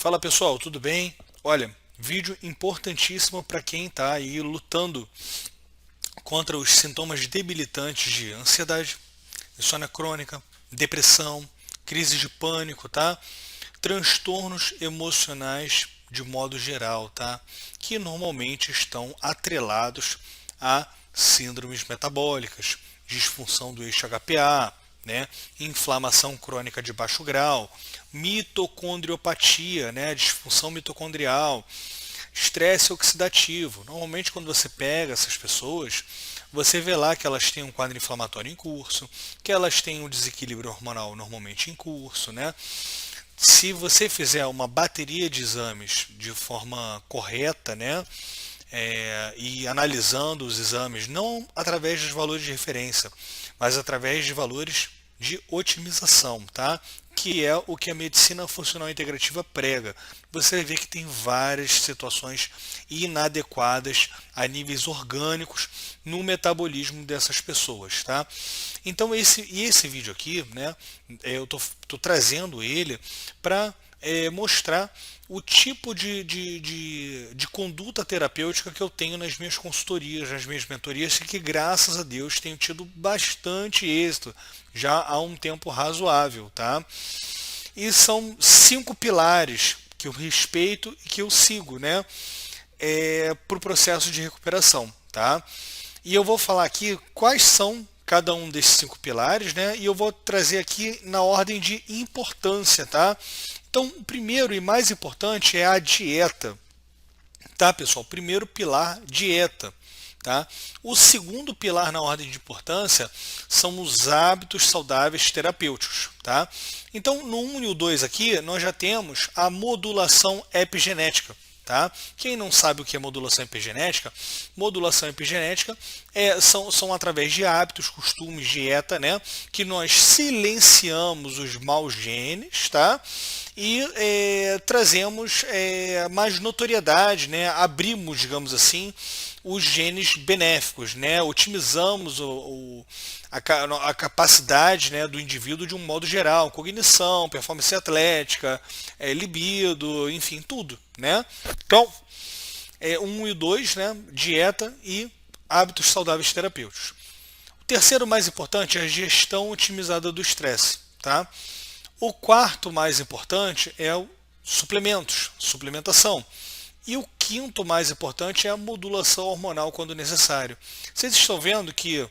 Fala pessoal, tudo bem? Olha, vídeo importantíssimo para quem está aí lutando contra os sintomas debilitantes de ansiedade, insônia crônica, depressão, crise de pânico, tá? Transtornos emocionais de modo geral, tá? Que normalmente estão atrelados a síndromes metabólicas, disfunção do eixo HPA, né? Inflamação crônica de baixo grau, mitocondriopatia, né? Disfunção mitocondrial, estresse oxidativo. Normalmente, quando você pega essas pessoas, você vê lá que elas têm um quadro inflamatório em curso, que elas têm um desequilíbrio hormonal normalmente em curso, né? Se você fizer uma bateria de exames de forma correta, né, e analisando os exames, não através dos valores de referência, mas através de valores de otimização, tá? Que é o que a medicina funcional integrativa prega. Você vai ver que tem várias situações inadequadas a níveis orgânicos no metabolismo dessas pessoas, tá? Então esse vídeo aqui, né, eu tô trazendo ele para mostrar o tipo de conduta terapêutica que eu tenho nas minhas consultorias, nas minhas mentorias, e que graças a Deus tenho tido bastante êxito já há um tempo razoável, tá? E são 5 pilares que eu respeito e que eu sigo, né? Para o processo de recuperação, tá? E eu vou falar aqui quais são cada um desses 5 pilares, né? E eu vou trazer aqui na ordem de importância, tá? Então, o primeiro e mais importante é a dieta, tá, pessoal? Primeiro pilar, dieta, tá? O segundo pilar na ordem de importância são os hábitos saudáveis terapêuticos, tá? Então, no 1 e o 2 aqui, nós já temos a modulação epigenética. Tá? Quem não sabe o que é modulação epigenética são através de hábitos, costumes, dieta, né? Que nós silenciamos os maus genes, tá? E trazemos mais notoriedade, né? Abrimos, digamos assim, os genes benéficos, né? Otimizamos a capacidade, né, do indivíduo de um modo geral, cognição, performance atlética, libido, enfim, tudo, né? Então, 1 e 2, né, dieta e hábitos saudáveis terapêuticos. O terceiro mais importante é a gestão otimizada do estresse, tá? O quarto mais importante é o suplementos, suplementação. E o quinto mais importante é a modulação hormonal quando necessário. Vocês estão vendo que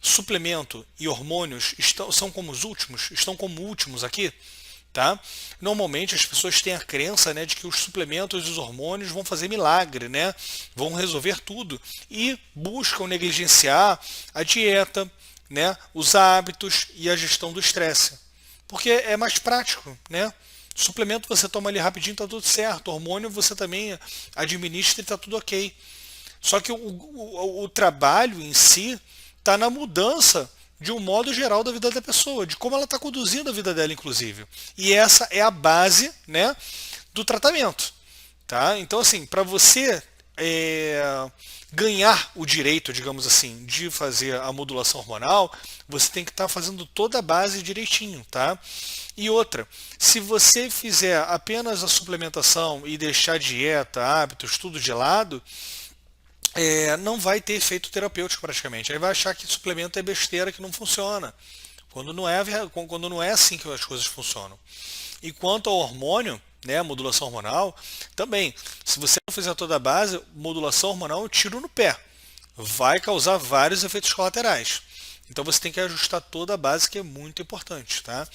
suplemento e hormônios estão como últimos aqui, tá? Normalmente as pessoas têm a crença, né, de que os suplementos e os hormônios vão fazer milagre, né? Vão resolver tudo e buscam negligenciar a dieta, né, os hábitos e a gestão do estresse, porque é mais prático, né? Suplemento você toma ali rapidinho, tá tudo certo. Hormônio você também administra e tá tudo ok. Só que o trabalho em si está na mudança de um modo geral da vida da pessoa, de como ela está conduzindo a vida dela, inclusive. E essa é a base, né, do tratamento. Tá? Então, assim, para você ganhar o direito, digamos assim, de fazer a modulação hormonal, você tem que estar fazendo toda a base direitinho, tá? E outra, se você fizer apenas a suplementação e deixar dieta, hábitos, tudo de lado, não vai ter efeito terapêutico praticamente. Aí vai achar que suplemento é besteira, que não funciona. Quando não é assim que as coisas funcionam. E quanto ao hormônio, né, a modulação hormonal, também, se você não fizer toda a base, modulação hormonal é um tiro no pé. Vai causar vários efeitos colaterais. Então você tem que ajustar toda a base, que é muito importante, tá?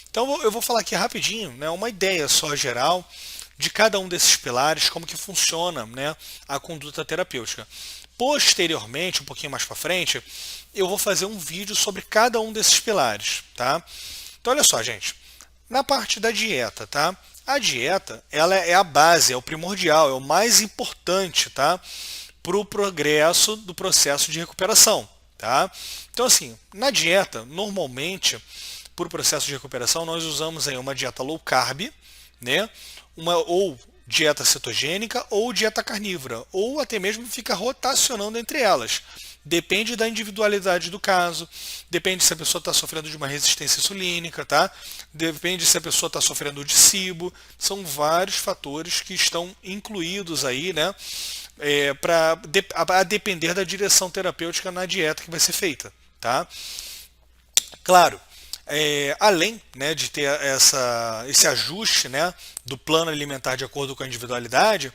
Então eu vou falar aqui rapidinho, né, uma ideia só geral de cada um desses pilares, como que funciona, né, a conduta terapêutica. Posteriormente, um pouquinho mais para frente, eu vou fazer um vídeo sobre cada um desses pilares, tá? Então olha só, gente, na parte da dieta, tá? A dieta, ela é a base, é o primordial, é o mais importante, tá? Para o progresso do processo de recuperação, tá? Então assim, na dieta, normalmente, por processo de recuperação, nós usamos aí uma dieta low carb, né? Ou dieta cetogênica ou dieta carnívora, ou até mesmo fica rotacionando entre elas. Depende da individualidade do caso, depende se a pessoa está sofrendo de uma resistência insulínica, tá? Depende se a pessoa está sofrendo de SIBO. São vários fatores que estão incluídos aí, né? A depender da direção terapêutica na dieta que vai ser feita, tá? Claro, além, né, de ter esse ajuste, né, do plano alimentar de acordo com a individualidade,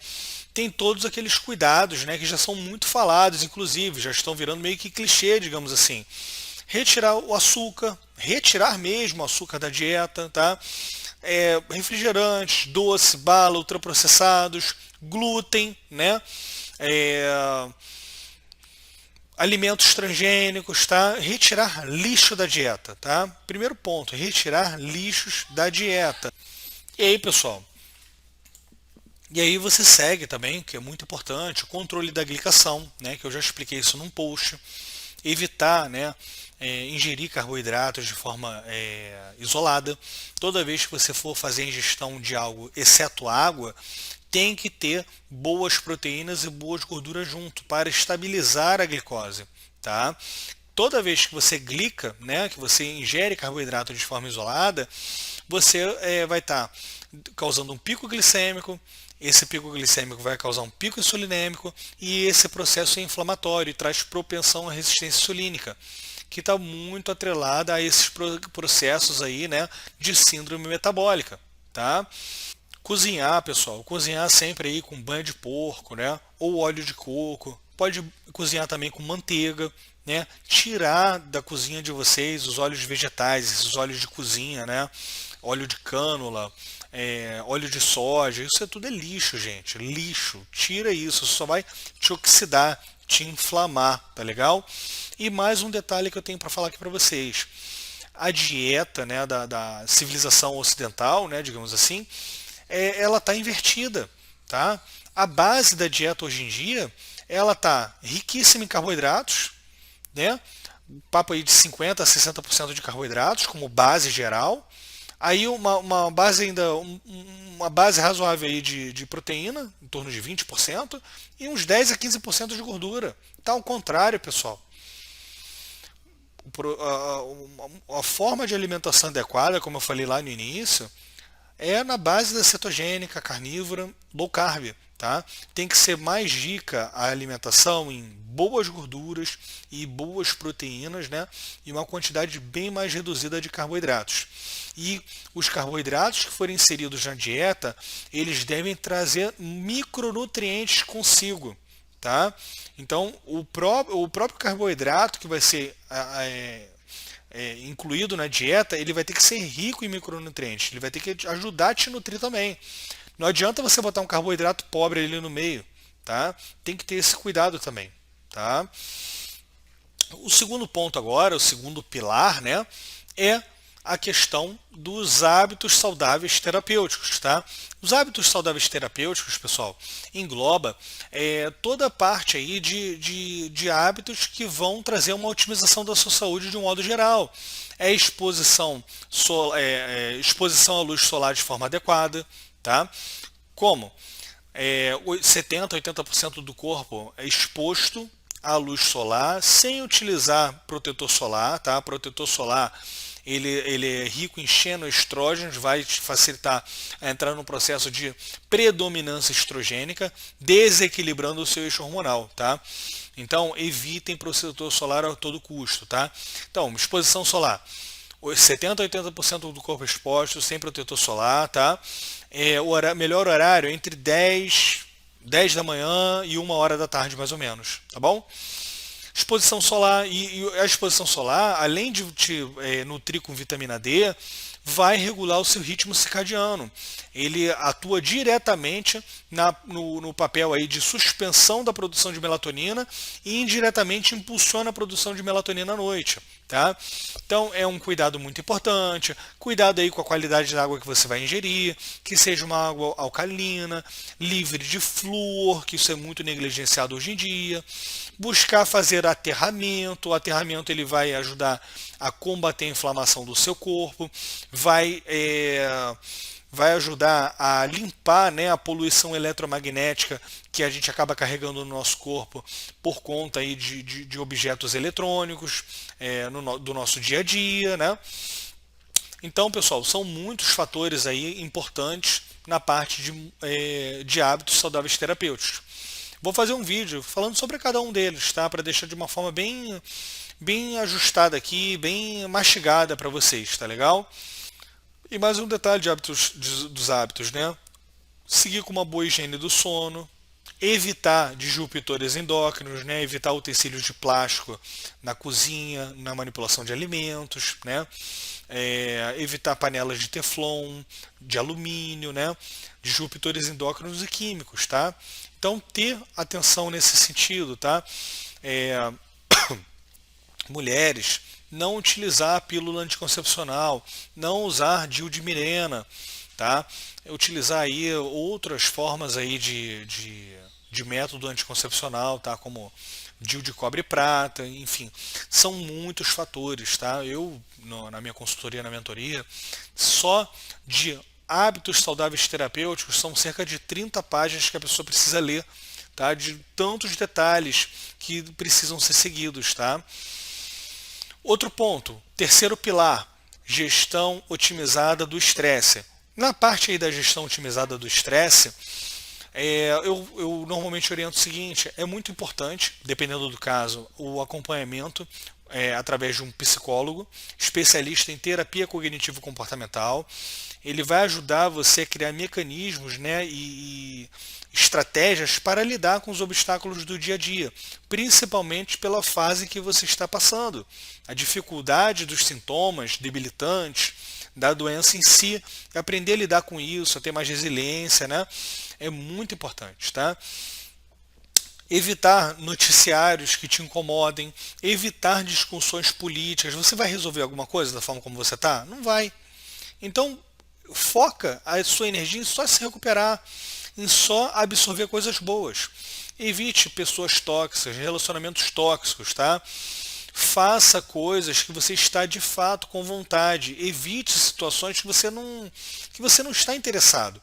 tem todos aqueles cuidados, né, que já são muito falados, inclusive, já estão virando meio que clichê, digamos assim. Retirar o açúcar, retirar mesmo o açúcar da dieta, tá? Refrigerantes, doce, bala, ultraprocessados, glúten, né? É, alimentos transgênicos, tá? Retirar lixo da dieta, tá? Primeiro ponto, retirar lixos da dieta. E aí, pessoal? E aí você segue também, que é muito importante, o controle da glicação, né? Que eu já expliquei isso num post. Evitar, né? Ingerir carboidratos de forma isolada. Toda vez que você for fazer ingestão de algo, exceto água, tem que ter boas proteínas e boas gorduras junto para estabilizar a glicose, tá? Toda vez que você glica, né, que você ingere carboidrato de forma isolada, você vai estar causando um pico glicêmico. Esse pico glicêmico vai causar um pico insulinêmico e esse processo é inflamatório e traz propensão à resistência insulínica, que está muito atrelada a esses processos aí, né, de síndrome metabólica, tá? Cozinhar, pessoal, cozinhar sempre aí com banha de porco, né? Ou óleo de coco. Pode cozinhar também com manteiga, né? Tirar da cozinha de vocês os óleos vegetais, esses óleos de cozinha, né? Óleo de cânula, óleo de soja, isso tudo é lixo, gente. Lixo. Tira isso, só vai te oxidar, te inflamar, tá legal? E mais um detalhe que eu tenho para falar aqui para vocês. A dieta, né, da civilização ocidental, né, digamos assim, ela está invertida, tá? A base da dieta hoje em dia, ela está riquíssima em carboidratos, né? Papo aí de 50 a 60% de carboidratos como base geral. Aí uma base ainda, uma base razoável aí de proteína, em torno de 20%, e uns 10 a 15% de gordura. Tá ao contrário, pessoal. A forma de alimentação adequada, como eu falei lá no início, é na base da cetogênica, carnívora, low carb, tá? Tem que ser mais rica a alimentação em boas gorduras e boas proteínas, né? E uma quantidade bem mais reduzida de carboidratos. E os carboidratos que forem inseridos na dieta, eles devem trazer micronutrientes consigo, tá? Então, o próprio carboidrato que vai ser incluído na dieta, ele vai ter que ser rico em micronutrientes, ele vai ter que ajudar a te nutrir também. Não adianta você botar um carboidrato pobre ali no meio, tá? Tem que ter esse cuidado também, tá? O segundo ponto agora, o segundo pilar, né, é a questão dos hábitos saudáveis terapêuticos, tá? Os hábitos saudáveis terapêuticos, pessoal, engloba toda a parte aí de hábitos que vão trazer uma otimização da sua saúde de um modo geral. Exposição à luz solar de forma adequada, tá? Como? 70 a 80% do corpo é exposto à luz solar sem utilizar protetor solar, tá? Protetor solar ele é rico em xenoestrógenos, vai te facilitar a entrar no processo de predominância estrogênica, desequilibrando o seu eixo hormonal, tá? Então, evitem protetor solar a todo custo, tá? Então, exposição solar. 70 a 80% do corpo exposto, sem protetor solar, tá? O melhor horário é entre 10 da manhã e 1 hora da tarde, mais ou menos, tá bom? Exposição solar, e a exposição solar, além de te nutrir com vitamina D, vai regular o seu ritmo circadiano. Ele atua diretamente no papel aí de suspensão da produção de melatonina e indiretamente impulsiona a produção de melatonina à noite. Tá? Então é um cuidado muito importante, cuidado aí com a qualidade da água que você vai ingerir, que seja uma água alcalina, livre de flúor, que isso é muito negligenciado hoje em dia. Buscar fazer aterramento, o aterramento ele vai ajudar a combater a inflamação do seu corpo, vai vai ajudar a limpar, né, a poluição eletromagnética que a gente acaba carregando no nosso corpo por conta aí de objetos eletrônicos do nosso dia a dia, né? Então, pessoal, são muitos fatores aí importantes na parte de hábitos saudáveis terapêuticos. Vou fazer um vídeo falando sobre cada um deles, tá? Para deixar de uma forma bem ajustada aqui, bem mastigada para vocês, tá legal? E mais um detalhe de hábitos, dos hábitos, né? Seguir com uma boa higiene do sono, evitar disruptores endócrinos, né? Evitar utensílios de plástico na cozinha, na manipulação de alimentos, né? Evitar panelas de teflon, de alumínio, né? Disruptores endócrinos e químicos, tá? Então, ter atenção nesse sentido, tá? É, mulheres, não utilizar a pílula anticoncepcional, não usar DIU de Mirena, tá? Utilizar aí outras formas aí de método anticoncepcional, tá? Como DIU de cobre e prata, enfim, são muitos fatores, tá? Eu, na minha consultoria, na mentoria, só de hábitos saudáveis terapêuticos são cerca de 30 páginas que a pessoa precisa ler, tá? De tantos detalhes que precisam ser seguidos, tá? Outro ponto, terceiro pilar, gestão otimizada do estresse. Na parte aí da gestão otimizada do estresse, eu normalmente oriento o seguinte: é muito importante, dependendo do caso, o acompanhamento através de um psicólogo, especialista em terapia cognitivo-comportamental. Ele vai ajudar você a criar mecanismos, né, e estratégias para lidar com os obstáculos do dia a dia, principalmente pela fase que você está passando. A dificuldade dos sintomas debilitantes, da doença em si, aprender a lidar com isso, a ter mais resiliência, né? É muito importante, tá? Evitar noticiários que te incomodem, evitar discussões políticas. Você vai resolver alguma coisa da forma como você está? Não vai. Então, foca a sua energia em só se recuperar, em só absorver coisas boas. Evite pessoas tóxicas, relacionamentos tóxicos, tá? Faça coisas que você está de fato com vontade. Evite situações que você não está interessado.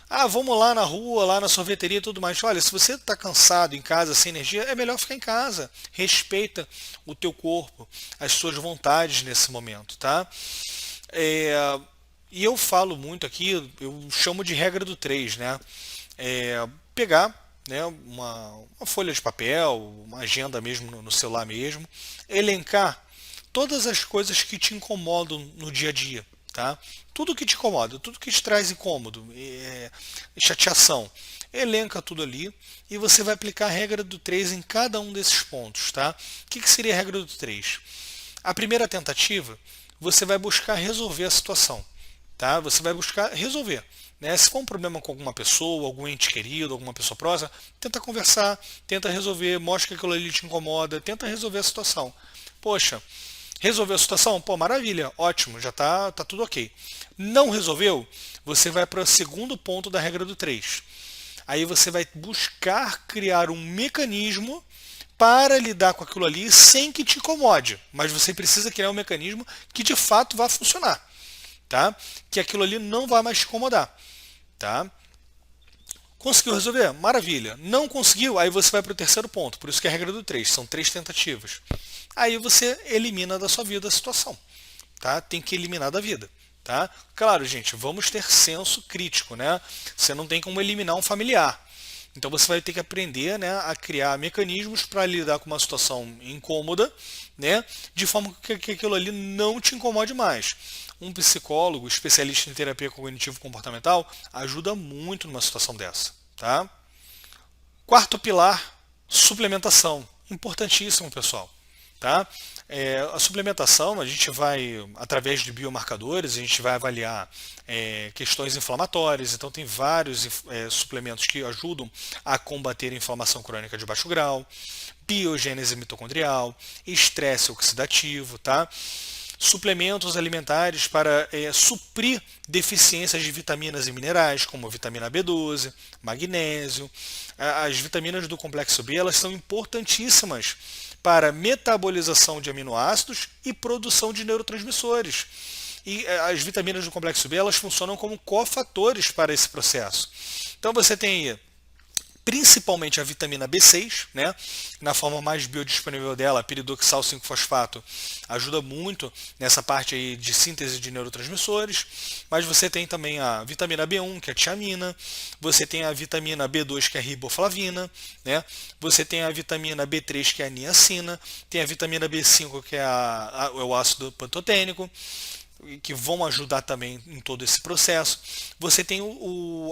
Ah, vamos lá na rua, lá na sorveteria e tudo mais. Olha, se você está cansado em casa, sem energia, é melhor ficar em casa. Respeita o teu corpo, as suas vontades nesse momento, tá? E eu falo muito aqui, eu chamo de regra do 3, né? Pegar, né, uma folha de papel, uma agenda mesmo no celular mesmo, elencar todas as coisas que te incomodam no dia a dia, tá? Tudo que te incomoda, tudo que te traz incômodo, chateação, elenca tudo ali e você vai aplicar a regra do 3 em cada um desses pontos, tá? O que seria a regra do 3? A primeira tentativa, você vai buscar resolver a situação, tá? Você vai buscar resolver. Né? Se for um problema com alguma pessoa, algum ente querido, alguma pessoa próxima, tenta conversar, tenta resolver, mostra que aquilo ali te incomoda, tenta resolver a situação. Poxa, resolveu a situação? Pô, maravilha, ótimo, já tá tudo ok. Não resolveu? Você vai para o segundo ponto da regra do 3. Aí você vai buscar criar um mecanismo para lidar com aquilo ali sem que te incomode. Mas você precisa criar um mecanismo que de fato vá funcionar. Tá? Que aquilo ali não vai mais te incomodar. Tá? Conseguiu resolver? Maravilha. Não conseguiu? Aí você vai para o terceiro ponto. Por isso que é a regra do 3. São 3 tentativas. Aí você elimina da sua vida a situação. Tá? Tem que eliminar da vida. Tá? Claro, gente, vamos ter senso crítico. Né? Você não tem como eliminar um familiar. Então você vai ter que aprender, né, a criar mecanismos para lidar com uma situação incômoda, né, de forma que aquilo ali não te incomode mais. Um psicólogo, especialista em terapia cognitivo-comportamental, ajuda muito numa situação dessa. Tá? Quarto pilar, suplementação. Importantíssimo, pessoal. Tá? A suplementação, a gente vai, através de biomarcadores, a gente vai avaliar questões inflamatórias, então tem vários suplementos que ajudam a combater a inflamação crônica de baixo grau, biogênese mitocondrial, estresse oxidativo, tá? Suplementos alimentares para suprir deficiências de vitaminas e minerais, como a vitamina B12, magnésio. As vitaminas do complexo B, elas são importantíssimas para metabolização de aminoácidos e produção de neurotransmissores. E as vitaminas do complexo B, elas funcionam como cofatores para esse processo. Então você tem aí principalmente a vitamina B6, né? Na forma mais biodisponível dela, a piridoxal 5-fosfato, ajuda muito nessa parte aí de síntese de neurotransmissores, mas você tem também a vitamina B1, que é a tiamina, você tem a vitamina B2, que é a riboflavina, né? Você tem a vitamina B3, que é a niacina, tem a vitamina B5, que é o ácido pantotênico, que vão ajudar também em todo esse processo. Você tem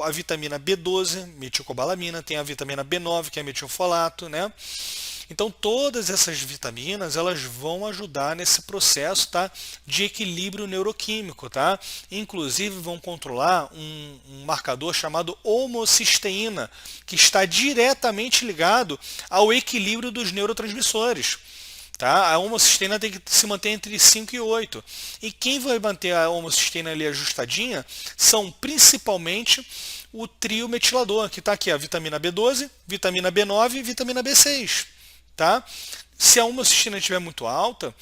a vitamina B12, metilcobalamina, tem a vitamina B9, que é metilfolato, né? Então todas essas vitaminas, elas vão ajudar nesse processo, tá, de equilíbrio neuroquímico, tá? Inclusive vão controlar um marcador chamado homocisteína, que está diretamente ligado ao equilíbrio dos neurotransmissores. Tá? A homocisteína tem que se manter entre 5 e 8. E quem vai manter a homocisteína ali ajustadinha são principalmente o trio metilador, que está aqui a vitamina B12, vitamina B9 e vitamina B6. Tá? Se a homocisteína estiver muito alta,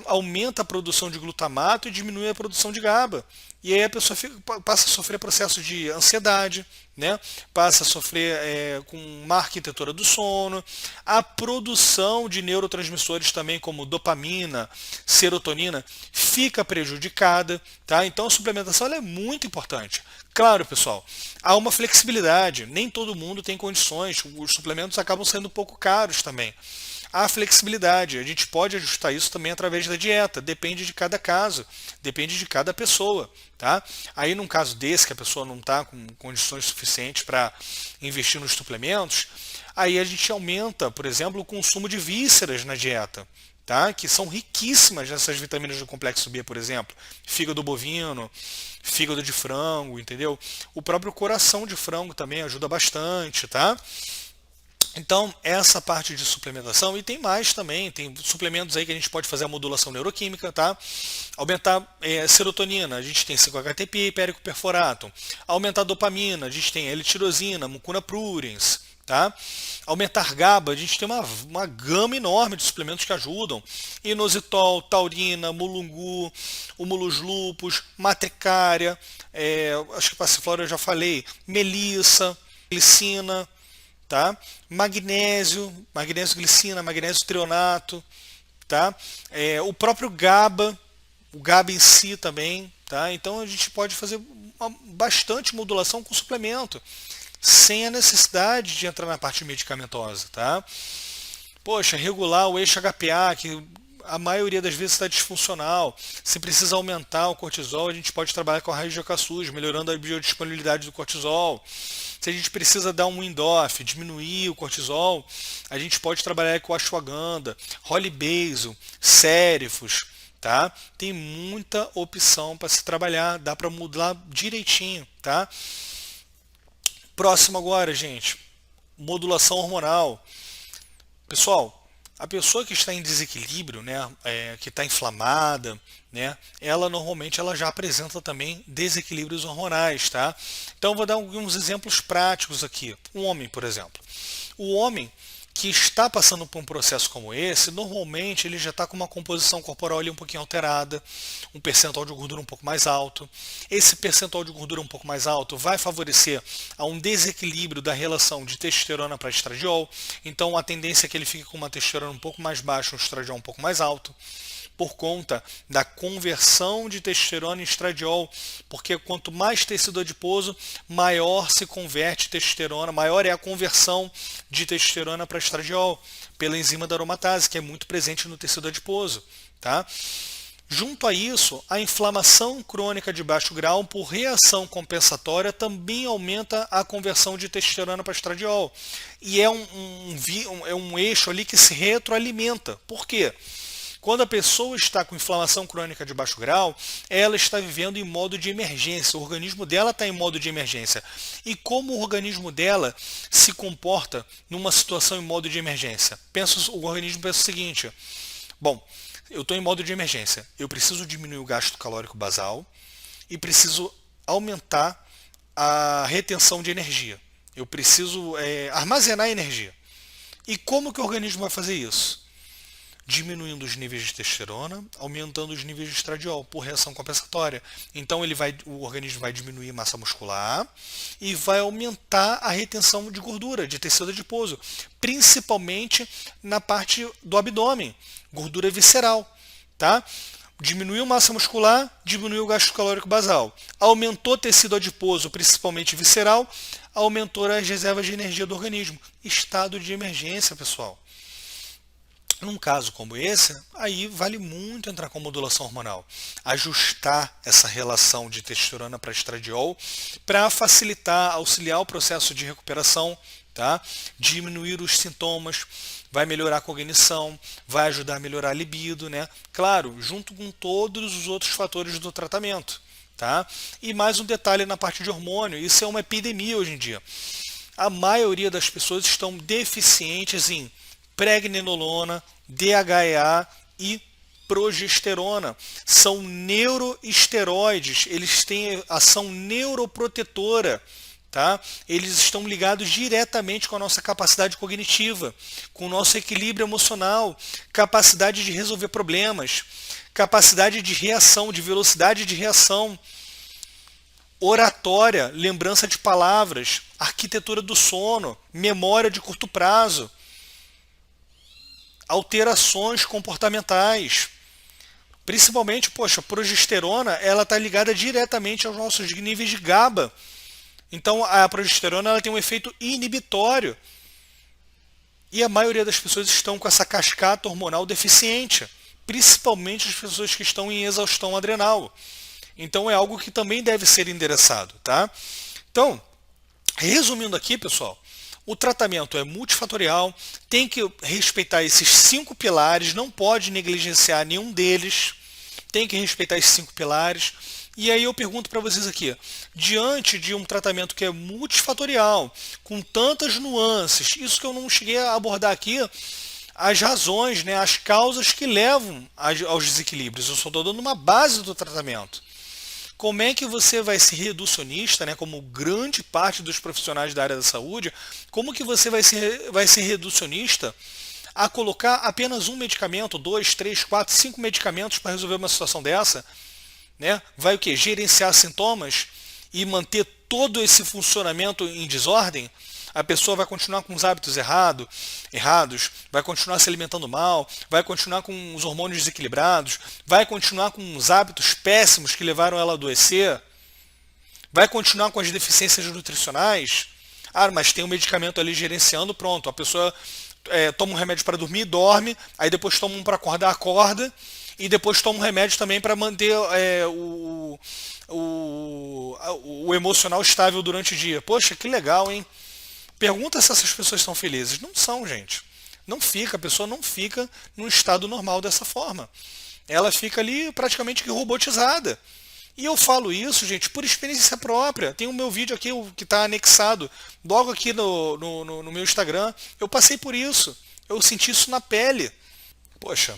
aumenta a produção de glutamato e diminui a produção de GABA. E aí a pessoa passa a sofrer processo de ansiedade, né? Passa a sofrer com má arquitetura do sono, a produção de neurotransmissores também, como dopamina, serotonina, fica prejudicada. Tá? Então a suplementação ela é muito importante. Claro, pessoal, há uma flexibilidade, nem todo mundo tem condições, os suplementos acabam sendo um pouco caros também. Há flexibilidade, a gente pode ajustar isso também através da dieta, depende de cada caso, depende de cada pessoa. Tá? Aí num caso desse, que a pessoa não está com condições suficientes para investir nos suplementos, aí a gente aumenta, por exemplo, o consumo de vísceras na dieta. Tá? Que são riquíssimas nessas vitaminas do complexo B, por exemplo. Fígado bovino, fígado de frango, entendeu? O próprio coração de frango também ajuda bastante, tá? Então, essa parte de suplementação, e tem mais também, tem suplementos aí que a gente pode fazer a modulação neuroquímica, tá? Aumentar serotonina, a gente tem 5-HTP e hipérico perfurato. Aumentar dopamina, a gente tem L-tirosina, mucuna pruriens, tá? Aumentar GABA, a gente tem uma gama enorme de suplementos que ajudam. Inositol, taurina, mulungu, humulus lupus, matricária, acho que passiflora eu já falei, melissa, glicina, tá? Magnésio, glicina, magnésio trionato, tá? O próprio GABA, o GABA em si também, tá? Então a gente pode fazer bastante modulação com suplemento, sem a necessidade de entrar na parte medicamentosa, tá? Poxa, regular o eixo HPA, que a maioria das vezes está disfuncional. Se precisa aumentar o cortisol, a gente pode trabalhar com a raiz de Akasuji, melhorando a biodisponibilidade do cortisol. Se a gente precisa dar um wind-off, diminuir o cortisol, a gente pode trabalhar com ashwagandha, holy basil, cérifos, tá? Tem muita opção para se trabalhar, dá para modular direitinho, tá? Próximo agora, gente, modulação hormonal. Pessoal, a pessoa que está em desequilíbrio, né, que está inflamada, né, ela normalmente já apresenta também desequilíbrios hormonais, tá? Então vou dar alguns exemplos práticos aqui. Um homem, por exemplo. O homem que está passando por um processo como esse, normalmente ele já está com uma composição corporal ali um pouquinho alterada, um percentual de gordura um pouco mais alto. Esse percentual de gordura um pouco mais alto vai favorecer a um desequilíbrio da relação de testosterona para estradiol. Então a tendência é que ele fique com uma testosterona um pouco mais baixa, um estradiol um pouco mais alto, por conta da conversão de testosterona em estradiol, porque quanto mais tecido adiposo, maior se converte testosterona, maior é a conversão de testosterona para estradiol, pela enzima da aromatase, que é muito presente no tecido adiposo. Tá? Junto a isso, a inflamação crônica de baixo grau, por reação compensatória, também aumenta a conversão de testosterona para estradiol. E é um eixo ali que se retroalimenta. Por quê? Quando a pessoa está com inflamação crônica de baixo grau, ela está vivendo em modo de emergência, o organismo dela está em modo de emergência. E como o organismo dela se comporta numa situação em modo de emergência? O organismo pensa o seguinte: bom, eu estou em modo de emergência, eu preciso diminuir o gasto calórico basal e preciso aumentar a retenção de energia. Eu preciso armazenar energia. E como que o organismo vai fazer isso? diminuindo os níveis de testosterona, aumentando os níveis de estradiol por reação compensatória. Então o organismo vai diminuir massa muscular e vai aumentar a retenção de gordura, de tecido adiposo, principalmente na parte do abdômen, gordura visceral, tá? Diminuiu massa muscular, diminuiu o gasto calórico basal. Aumentou tecido adiposo, principalmente visceral, aumentou as reservas de energia do organismo. Estado de emergência, pessoal. Num caso como esse, aí vale muito entrar com modulação hormonal. Ajustar essa relação de testosterona para estradiol para facilitar, auxiliar o processo de recuperação, tá? Diminuir os sintomas, vai melhorar a cognição, vai ajudar a melhorar a libido, né? Claro, junto com todos os outros fatores do tratamento, tá? E mais um detalhe na parte de hormônio, isso é uma epidemia hoje em dia. A maioria das pessoas estão deficientes em pregnenolona, DHEA e progesterona. São neuroesteroides, eles têm ação neuroprotetora. Tá? Eles estão ligados diretamente com a nossa capacidade cognitiva, com o nosso equilíbrio emocional, capacidade de resolver problemas, capacidade de reação, de velocidade de reação, oratória, lembrança de palavras, arquitetura do sono, memória de curto prazo, alterações comportamentais. Principalmente, a progesterona, ela está ligada diretamente aos nossos níveis de GABA. Então a progesterona ela tem um efeito inibitório. E a maioria das pessoas estão com essa cascata hormonal deficiente, principalmente as pessoas que estão em exaustão adrenal. Então é algo que também deve ser endereçado, tá? Então, resumindo aqui, pessoal, o tratamento é multifatorial, tem que respeitar esses 5 pilares, não pode negligenciar nenhum deles, tem que respeitar esses 5 pilares. E aí eu pergunto para vocês aqui, diante de um tratamento que é multifatorial, com tantas nuances, isso que eu não cheguei a abordar aqui, as razões, né, as causas que levam aos desequilíbrios, eu só estou dando uma base do tratamento. Como é que você vai ser reducionista, né, como grande parte dos profissionais da área da saúde, como que você vai ser reducionista a colocar apenas um medicamento, 2, 3, 4, 5 medicamentos para resolver uma situação dessa? Né? Vai o quê? Gerenciar sintomas e manter todo esse funcionamento em desordem? A pessoa vai continuar com os hábitos errados, vai continuar se alimentando mal, vai continuar com os hormônios desequilibrados, vai continuar com os hábitos péssimos que levaram ela a adoecer, vai continuar com as deficiências nutricionais. Ah, mas tem um medicamento ali gerenciando, pronto, a pessoa toma um remédio para dormir, dorme, aí depois toma um para acordar, acorda, e depois toma um remédio também para manter o emocional estável durante o dia. Poxa, que legal, hein? Pergunta se essas pessoas são felizes. Não são, gente. Não fica, a pessoa não fica num estado normal dessa forma. Ela fica ali praticamente que robotizada. E eu falo isso, gente, por experiência própria. Tem o meu vídeo aqui que está anexado, logo aqui no meu Instagram. Eu passei por isso. Eu senti isso na pele. Poxa,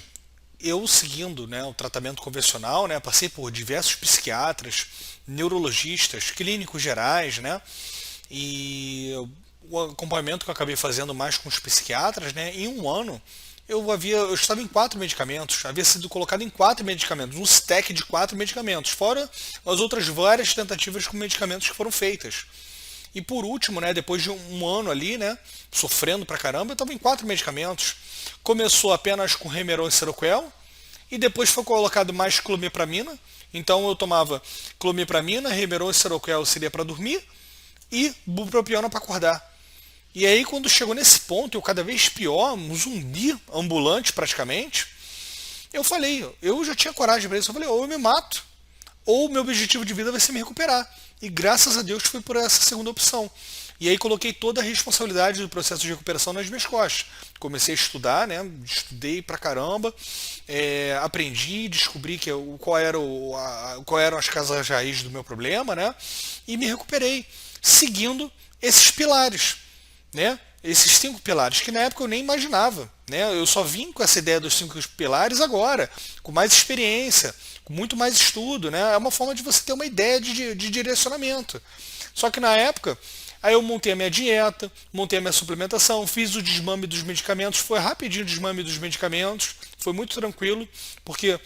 eu seguindo, né, o tratamento convencional, né, passei por diversos psiquiatras, neurologistas, clínicos gerais, né, e o acompanhamento que eu acabei fazendo mais com os psiquiatras, né, em um ano eu estava em 4 medicamentos, havia sido colocado em 4 medicamentos, um stack de 4 medicamentos, fora as outras várias tentativas com medicamentos que foram feitas. E por último, né, depois de um ano ali, né, sofrendo pra caramba, eu estava em 4 medicamentos. Começou apenas com Remeron e Seroquel, e depois foi colocado mais clomipramina. Então eu tomava clomipramina, Remeron e Seroquel seria para dormir, e bupropiona para acordar. E aí quando chegou nesse ponto, eu cada vez pior, um zumbi ambulante praticamente, eu falei, eu já tinha coragem para isso, eu falei, ou eu me mato, ou o meu objetivo de vida vai ser me recuperar. E graças a Deus fui por essa segunda opção. E aí coloquei toda a responsabilidade do processo de recuperação nas minhas costas. Comecei a estudar, né? Estudei pra caramba, aprendi, descobri qual eram as causas raízes do meu problema, né? E me recuperei, seguindo esses pilares, né? Esses 5 pilares, que na época eu nem imaginava, né? Eu só vim com essa ideia dos 5 pilares agora, com mais experiência, com muito mais estudo, né? É uma forma de você ter uma ideia de direcionamento. Só que na época, aí eu montei a minha dieta, montei a minha suplementação, fiz o desmame dos medicamentos, foi rapidinho o desmame dos medicamentos, foi muito tranquilo, porque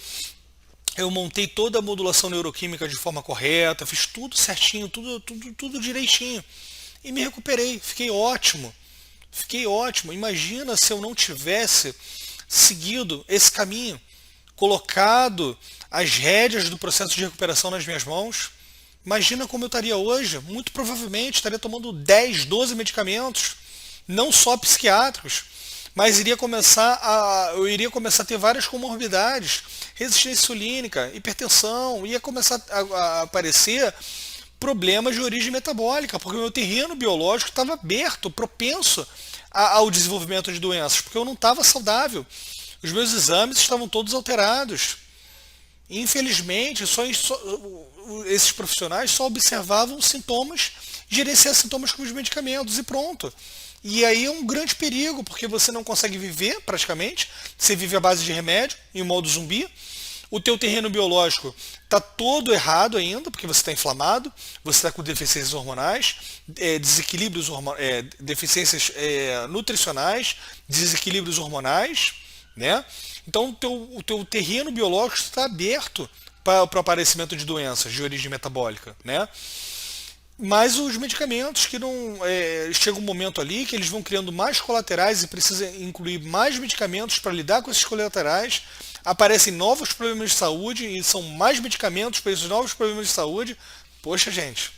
eu montei toda a modulação neuroquímica de forma correta, fiz tudo certinho, tudo direitinho. E me recuperei, fiquei ótimo. Fiquei ótimo. Imagina se eu não tivesse seguido esse caminho, colocado as rédeas do processo de recuperação nas minhas mãos. Imagina como eu estaria hoje. Muito provavelmente estaria tomando 10, 12 medicamentos, não só psiquiátricos, mas eu iria começar a ter várias comorbidades, resistência insulínica, hipertensão, ia começar a aparecer problemas de origem metabólica, porque o meu terreno biológico estava aberto, propenso ao desenvolvimento de doenças, porque eu não estava saudável. Os meus exames estavam todos alterados. Infelizmente, esses profissionais só observavam sintomas, gerenciar sintomas com os medicamentos e pronto. E aí é um grande perigo, porque você não consegue viver praticamente, você vive à base de remédio, em modo zumbi. O teu terreno biológico está todo errado ainda, porque você está inflamado, você está com deficiências hormonais, desequilíbrios deficiências nutricionais, desequilíbrios hormonais, né? Então o teu terreno biológico está aberto para o aparecimento de doenças de origem metabólica, né? Mas os medicamentos que não. Chega um momento ali que eles vão criando mais colaterais e precisa incluir mais medicamentos para lidar com esses colaterais. Aparecem novos problemas de saúde e são mais medicamentos para esses novos problemas de saúde. Poxa, gente,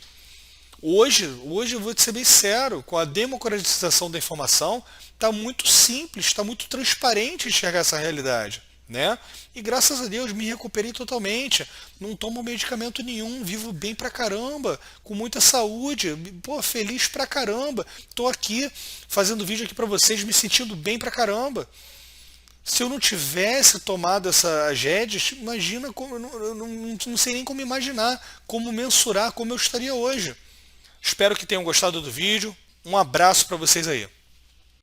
hoje eu vou te ser bem sincero, com a democratização da informação, está muito simples, está muito transparente enxergar essa realidade, né? E graças a Deus me recuperei totalmente, não tomo medicamento nenhum, vivo bem pra caramba, com muita saúde, pô, feliz pra caramba. Tô aqui fazendo vídeo aqui pra vocês, me sentindo bem pra caramba. Se eu não tivesse tomado essas rédeas, imagina como eu não sei nem como imaginar, como mensurar como eu estaria hoje. Espero que tenham gostado do vídeo. Um abraço para vocês aí.